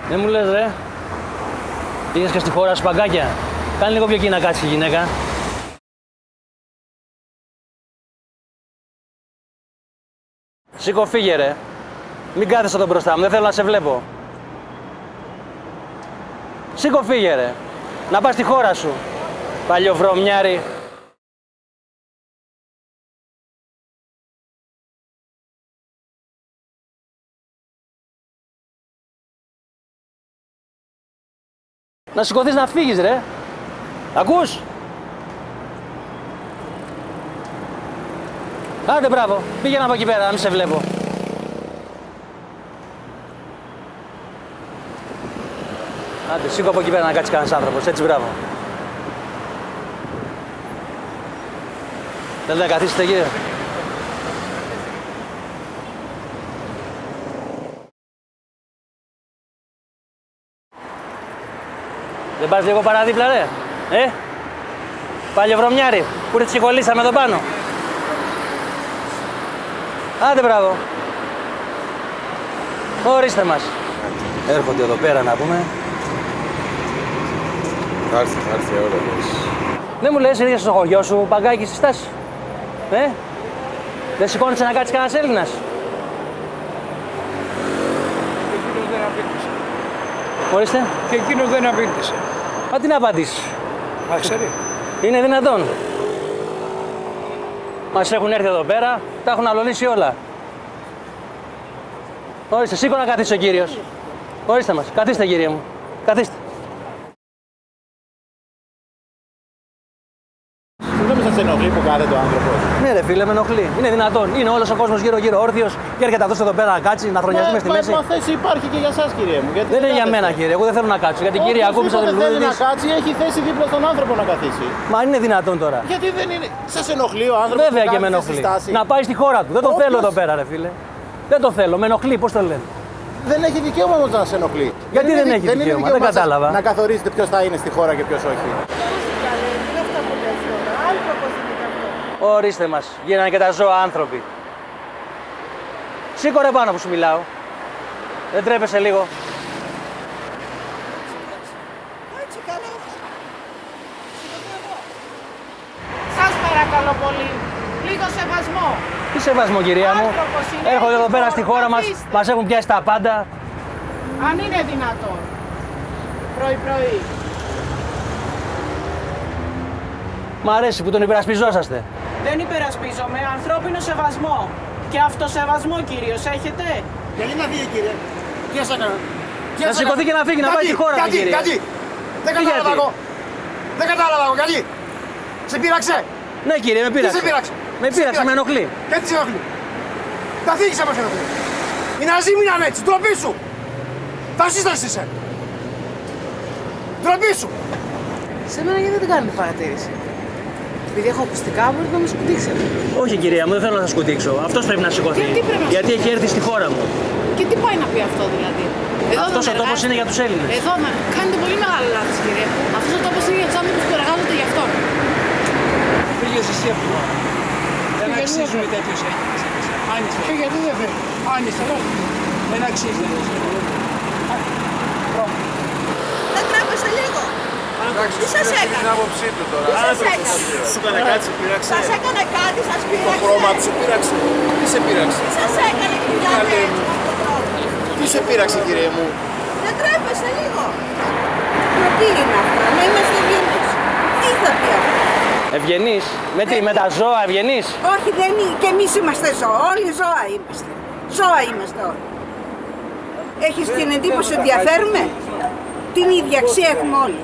Δεν μου λες ρε. Πήγες και στη χώρα σου παγκάκια. Κάνε λίγο πιο εκεί να κάτσει η γυναίκα. Σήκω, φύγε ρε. Μην κάθεσαι εδώ μπροστά μου, δεν θέλω να σε βλέπω. Σήκω, φύγε ρε. Να πας στη χώρα σου. Παλιοβρωμιάρη. Να σηκωθείς να φύγεις ρε. Ακούς? Άντε μπράβο, πήγαινε από εκεί πέρα να μην σε βλέπω. Άντε, σήκω από εκεί πέρα να κάτσει κανένας άνθρωπος, έτσι μπράβο. Θέλετε να καθίσετε κύριε? Δεν πας λίγο παραδίπλα ρε, Παλιοβρωμιάρη, που τη σηκωλήσαμε εδώ πάνω. Άντε μπράβο. Ορίστε μας. Έρχονται εδώ πέρα να πούμε. Θα έρθει όλα. Δεν μου λες, είδες στο χωριό σου παγκάκι στη στάση. Δεν σηκώνεσαι να κάτσεις κανένας Έλληνας. Εκείνος δεν απήντησε. Ορίστε. Και εκείνος δεν απήντησε. Μα τι να απαντήσεις. Α, ξέρει. Είναι δυνατόν. Μας έχουν έρθει εδώ πέρα, τα έχουν αλωνίσει όλα. Ορίστε, σήκω να καθίσει ο κύριος. Ορίστε μας, καθίστε κύριε μου. Καθίστε. Δεν σας ενοχλεί που κάθεται ο άνθρωπος? Ναι ρε φίλε, με ενοχλεί. Είναι δυνατόν. Είναι όλος ο κόσμος γύρω-γύρω όρθιος και έρχεται αυτός εδώ πέρα να κάτσει, να χρονιαστεί μες στη μέση. Μα θέση υπάρχει και για σας κύριε μου. Δεν είναι για μένα κύριε, εγώ δεν θέλω να κάτσω. Γιατί κύριε, ακούμπησα το θέλει λουλούδι να κάτσει, έχει θέση δίπλα στον άνθρωπο να καθίσει. Μα είναι δυνατόν τώρα. Γιατί δεν είναι. Σας ενοχλεί ο άνθρωπος? Βέβαια που και με κάθεται στη ενοχλεί. στάση? Να πάει στη χώρα του. Δεν το θέλω εδώ πέρα ρε φίλε. Δεν το θέλω, με ενοχλεί, πώς το λένε. Δεν έχει δικαίωμα όμως να σε ενοχλεί. Γιατί δεν έχει δικαίωμα, δεν κατάλαβα. Να καθορίζετε ποιος θα είναι στη χώρα και ποιος όχι. Ορίστε μας, γίνανε και τα ζώα άνθρωποι. Σήκω ρε πάνω που σου μιλάω. Δεν τρέπεσαι λίγο. Έτσι καλά. Σας παρακαλώ πολύ, λίγο σεβασμό. Τι σεβασμό κυρία μου. Άνθρωπος είναι, Έρχονται εδώ έχει πέρα χώρο, στη χώρα μας, καθίστε. μας έχουν πιάσει τα πάντα. Αν είναι δυνατόν. Πρωί-πρωί. Μ' αρέσει που τον υπερασπιζόσαστε. Δεν υπερασπίζομαι, ανθρώπινο σεβασμό. Και αυτοσεβασμό κυρίως έχετε. Γιατί να φύγει κύριε? Τι σας έκανα? Να σηκωθεί και να φύγει, να πάει στη χώρα του κύριε. Γιατί? Δεν κατάλαβα εγώ. Δεν κατάλαβα εγώ. Γιατί? Σε πείραξε? Ναι κύριε, με πείραξε. Τι σε πείραξε? Με πείραξε, με ενοχλεί. Γιατί σε ενοχλεί? Τα φύγεις από σένα. Οι Ναζί μείναν έτσι. Ντροπή σου. Φασίστας είσαι. Ντροπή σου. Σε μένα γιατί δεν την κάνετε παρατήρηση? Επειδή έχω ακουστικά, μπορείτε να με σκουτίξετε. Όχι κυρία μου, δεν θέλω να σας κουτίξω. Αυτός πρέπει να σηκωθεί. Γιατί πρέπει να Γιατί έχει έρθει στη χώρα μου. Και τι πάει να πει αυτό δηλαδή. Αυτός ο δεν τόπος εργάζεται. είναι για τους Έλληνες. Εδώ να κάνετε πολύ μεγάλο λάθος κύριε. Αυτός ο τόπος είναι για τους άνθρωπους που εργάζονται γι' αυτόν. Πήγες εσύ από εδώ. Δεν αξίζουμε τέτοιους Έλληνες. Άνοιξε. Και γιατί δεν θέλει? Άνοιξε. Δεν αξίζει. Δεν τρέπεστε λίγο. Τι σας έκανε? Την άποψή του τώρα. Τι σας έκανε? Σου έκανε κάτι, σε πείραξε. Σας έκανε κάτι, σας Το πείραξε? χρώμα του σε πείραξε. Τι σε πείραξε? Τι σας έκανε και μιλάτε έτσι με αυτόν τον τρόπο? Τι σε πείραξε κύριε μου? Δεν τρέπεστε λίγο. Τι είναι αυτά, να είμαστε ευγενείς. Τι θα πει αυτό? Ευγενής. Με τα ζώα ευγενής. Όχι, δεν είναι. Και εμείς είμαστε ζώα. Όλοι ζώα είμαστε. Ζώα είμαστε όλοι. Έχεις την εντύπωση ότι διαφέρουμε? Την ίδια αξία έχουμε όλοι.